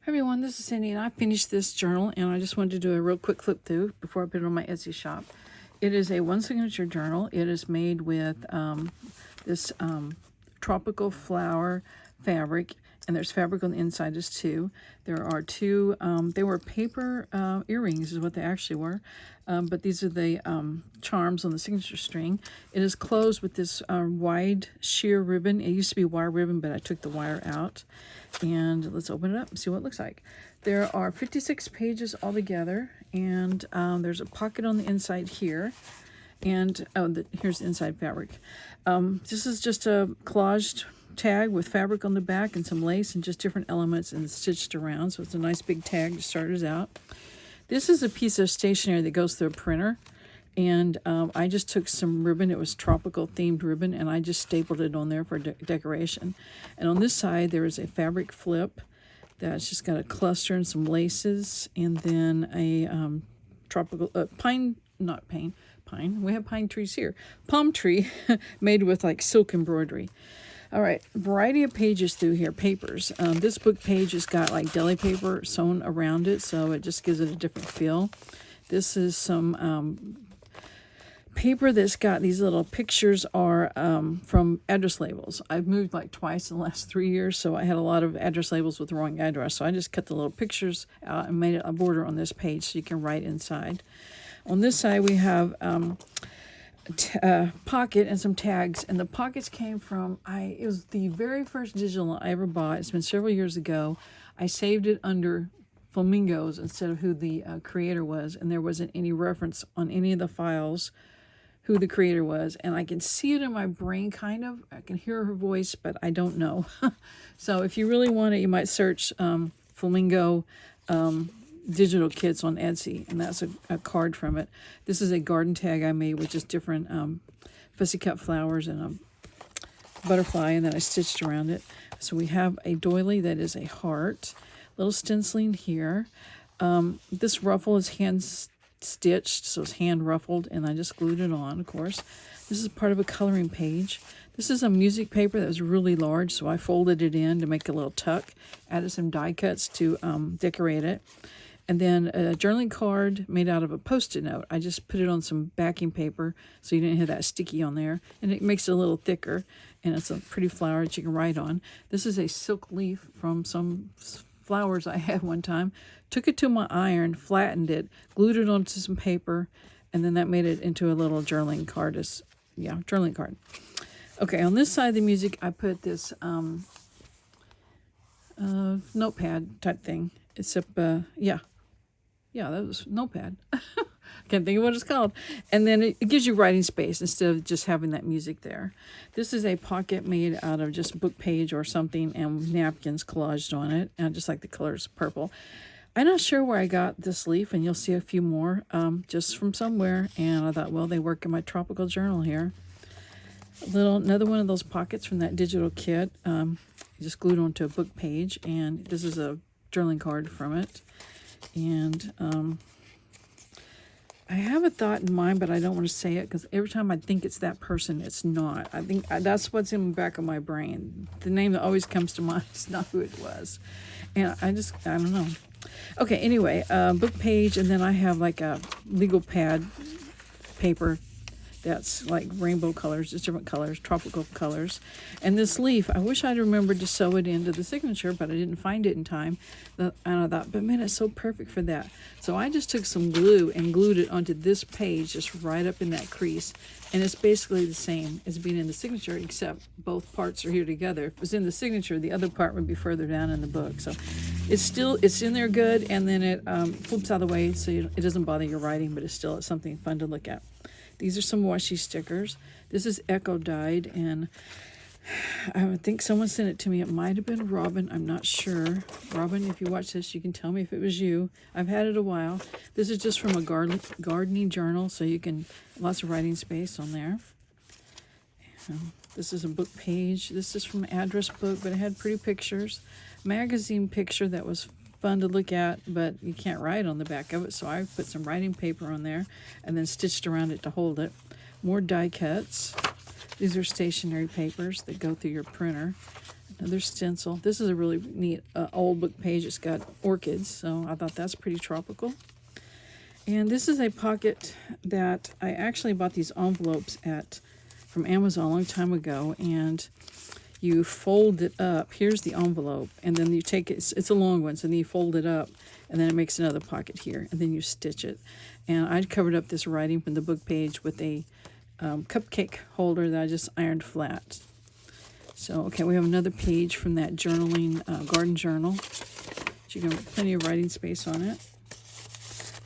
Hi everyone, this is Cindy and I finished this journal and I just wanted to do a real quick flip through before I put it on my Etsy shop. It is a one signature journal. It is made with this tropical flower fabric, and there's fabric on the inside as too. There are two, they were paper earrings is what they actually were, but these are the charms on the signature string. It is closed with this wide sheer ribbon. It used to be wire ribbon, but I took the wire out. And let's open it up and see what it looks like. There are 56 pages altogether, and there's a pocket on the inside here. And here's the inside fabric. This is just a collaged tag with fabric on the back and some lace and just different elements and stitched around. So it's a nice big tag to start us out. This is a piece of stationery that goes through a printer. And I just took some ribbon. It was tropical themed ribbon, and I just stapled it on there for decoration. And on this side, there is a fabric flip that's just got a cluster and some laces, and then a tropical pine. We have pine trees here. Palm tree made with like silk embroidery. All right, variety of pages through here, papers. This book page has got like deli paper sewn around it, so it just gives it a different feel. This is some paper that's got these little pictures are from address labels. I've moved like twice in the last 3 years, so I had a lot of address labels with the wrong address. So I just cut the little pictures out and made it a border on this page so you can write inside. On this side, we have pocket and some tags, and the pockets came from, it was the very first digital I ever bought. It's been several years ago. I saved it under flamingos instead of who the creator was, and there wasn't any reference on any of the files who the creator was, and I can see it in my brain kind of. I can hear her voice, but I don't know. So if you really want it, you might search flamingo digital kits on Etsy, and that's a card from it. This is a garden tag I made with just different fussy cut flowers and a butterfly, and then I stitched around it. So we have a doily that is a heart, little stenciling here. This ruffle is hand stitched, so it's hand ruffled, and I just glued it on, of course. This is part of a coloring page. This is a music paper that was really large, so I folded it in to make a little tuck, added some die cuts to decorate it. And then a journaling card made out of a Post-it note. I just put it on some backing paper so you didn't have that sticky on there, and it makes it a little thicker, and it's a pretty flower that you can write on. This is a silk leaf from some flowers I had one time. Took it to my iron, flattened it, glued it onto some paper, and then that made it into a little journaling card. Journaling card. Okay, on this side of the music, I put this notepad type thing. Except, that was notepad. Can't think of what it's called. And then it gives you writing space instead of just having that music there. This is a pocket made out of just book page or something and napkins collaged on it. And I just like the colors purple. I'm not sure where I got this leaf, and you'll see a few more just from somewhere. And I thought, well, they work in my tropical journal here. Another one of those pockets from that digital kit. Just glued onto a book page, and this is a journaling card from it. And I have a thought in mind, but I don't want to say it because every time I think it's that person, it's not. I think that's what's in the back of my brain. The name that always comes to mind is not who it was. And I don't know. Okay, anyway, book page, and then I have like a legal pad paper that's like rainbow colors, just different colors, tropical colors. And this leaf, I wish I'd remembered to sew it into the signature, but I didn't find it in time. And I thought, but man, it's so perfect for that. So I just took some glue and glued it onto this page, just right up in that crease. And it's basically the same as being in the signature, except both parts are here together. If it was in the signature, the other part would be further down in the book. So it's in there good, and then it flips out of the way so it doesn't bother your writing, but it's something fun to look at. These are some washi stickers. This is echo dyed, and I think someone sent it to me. It might have been Robin. I'm not sure. Robin, if you watch this, you can tell me if it was you. I've had it a while. This is just from a gardening journal, so you can, lots of writing space on there. This is a book page. This is from an address book, but it had pretty pictures. Magazine picture that was fun to look at, but you can't write on the back of it, so I put some writing paper on there and then stitched around it to hold it. More die cuts. These are stationery papers that go through your printer. Another stencil. This is a really neat old book page. It's got orchids, so I thought that's pretty tropical. And this is a pocket that I actually bought these envelopes from Amazon a long time ago, and you fold it up. Here's the envelope, and then you take it. It's a long one, so then you fold it up, and then it makes another pocket here, and then you stitch it. And I covered up this writing from the book page with a cupcake holder that I just ironed flat. So, okay, we have another page from that journaling garden journal. You can have plenty of writing space on it.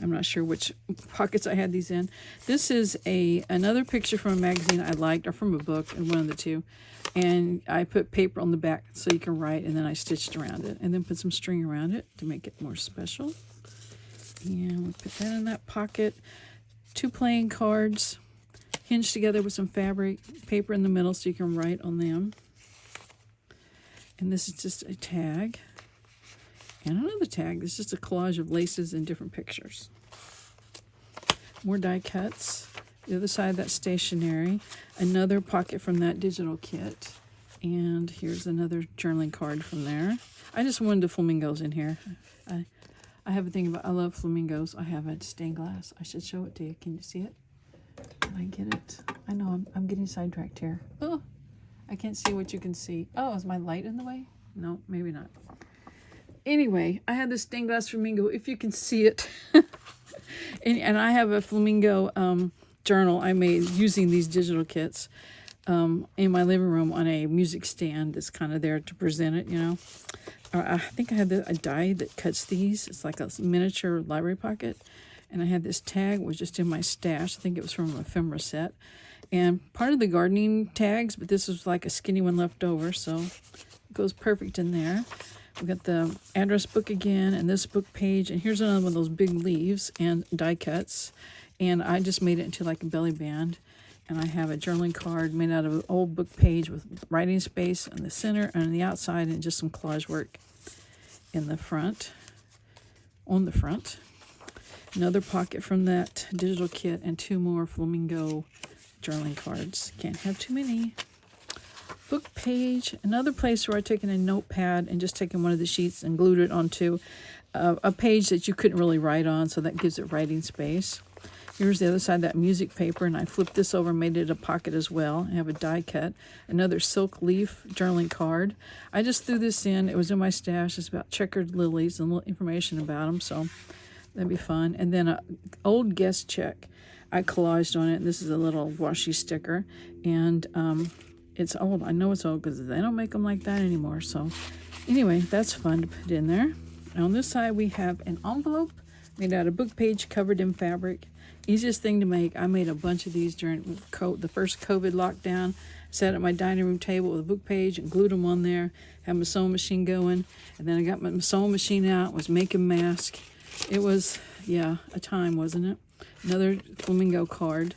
I'm not sure which pockets I had these in. This is another picture from a magazine I liked, or from a book, and one of the two. And I put paper on the back so you can write, and then I stitched around it, and then put some string around it to make it more special. And we put that in that pocket. 2 playing cards hinged together with some fabric, paper in the middle so you can write on them. And this is just a tag. And another tag. This is just a collage of laces and different pictures. More die cuts. The other side, that's stationery. Another pocket from that digital kit. And here's another journaling card from there. I just wanted the flamingos in here. I have a thing about, I love flamingos. I have a stained glass. I should show it to you. Can you see it? Can I get it? I know I'm getting sidetracked here. Oh, I can't see what you can see. Oh, is my light in the way? No, maybe not. Anyway, I had this stained glass flamingo, if you can see it. and I have a flamingo journal I made using these digital kits in my living room on a music stand that's kind of there to present it, you know. I think I had a die that cuts these. It's like a miniature library pocket. And I had this tag, was just in my stash. I think it was from an ephemera set. And part of the gardening tags, but this was like a skinny one left over, so it goes perfect in there. We got the address book again, and this book page, and here's another one of those big leaves and die cuts. And I just made it into like a belly band. And I have a journaling card made out of an old book page with writing space in the center and on the outside, and just some collage work in the front, on the front. Another pocket from that digital kit, and 2 more flamingo journaling cards. Can't have too many. Book page, another place where I taken a notepad and just taken one of the sheets and glued it onto a page that you couldn't really write on, so that gives it writing space. Here's the other side, that music paper, and I flipped this over and made it a pocket as well. I have a die cut, another silk leaf journaling card. I just threw this in. It was in my stash. It's about checkered lilies and a little information about them, so that'd be fun. And then an old guest check. I collaged on it, and this is a little washi sticker, and it's old. I know it's old because they don't make them like that anymore. So anyway, that's fun to put in there. And on this side, we have an envelope made out of book page covered in fabric. Easiest thing to make. I made a bunch of these during the first COVID lockdown. Sat at my dining room table with a book page and glued them on there. Had my sewing machine going. And then I got my sewing machine out, was making masks. It was, yeah, a time, wasn't it? Another flamingo card.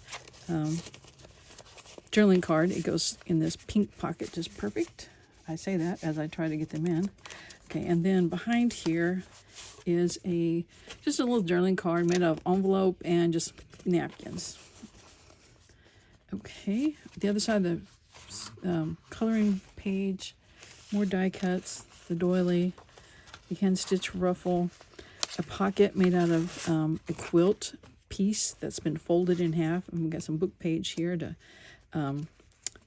Journaling card. It goes in this pink pocket just perfect. I say that as I try to get them in. Okay, and then behind here is just a little journaling card made of envelope and just napkins. Okay, the other side of the coloring page, more die cuts, the doily, the hand stitch ruffle, a pocket made out of a quilt piece that's been folded in half, and we've got some book page here to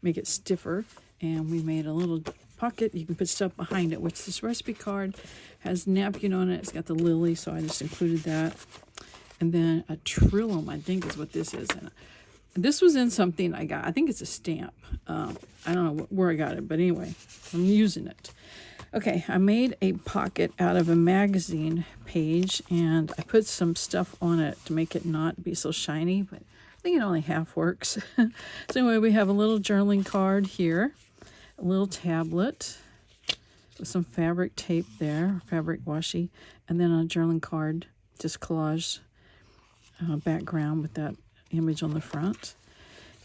make it stiffer, and we made a little pocket you can put stuff behind it, which this recipe card has napkin on it. It's got the lily, so I just included that. And then a trillium, I think is what this is. And this was in something I got. I think it's a stamp. I don't know where I got it, but anyway, I'm using it. Okay, I made a pocket out of a magazine page, and I put some stuff on it to make it not be so shiny, but I think it only half works. So anyway, we have a little journaling card here, a little tablet with some fabric tape there, fabric washi, and then a journaling card, just collage background with that image on the front.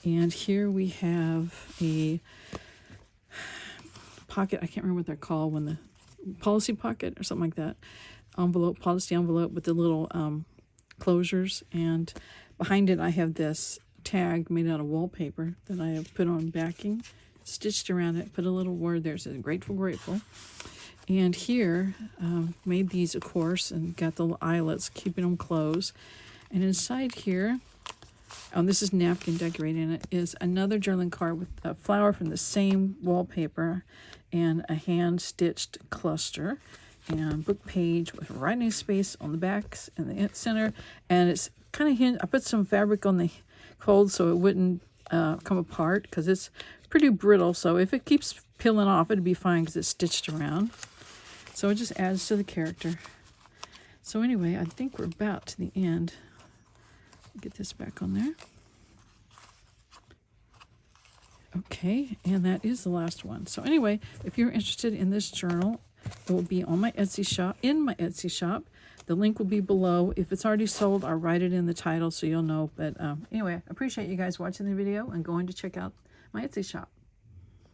And here we have a pocket, I can't remember what they're called, when the policy pocket or something like that, envelope, policy envelope with the little closures, and behind it I have this tag made out of wallpaper that I have put on backing stitched around it, put a little word there, says grateful, grateful. And here, made these, of course, and got the little eyelets, keeping them closed. And inside here, this is napkin decorating. It is another journaling card with a flower from the same wallpaper and a hand-stitched cluster. And book page with writing space on the backs and the center. And it's kind of hinged. I put some fabric on the fold so it wouldn't come apart because it's pretty brittle. So if it keeps peeling off, it'd be fine because it's stitched around. So it just adds to the character. So anyway, I think we're about to the end. Get this back on there. Okay, and that is the last one. So anyway, if you're interested in this journal, it will be on my Etsy shop, The link will be below. If it's already sold, I'll write it in the title so you'll know. But anyway, I appreciate you guys watching the video and going to check out my Etsy shop.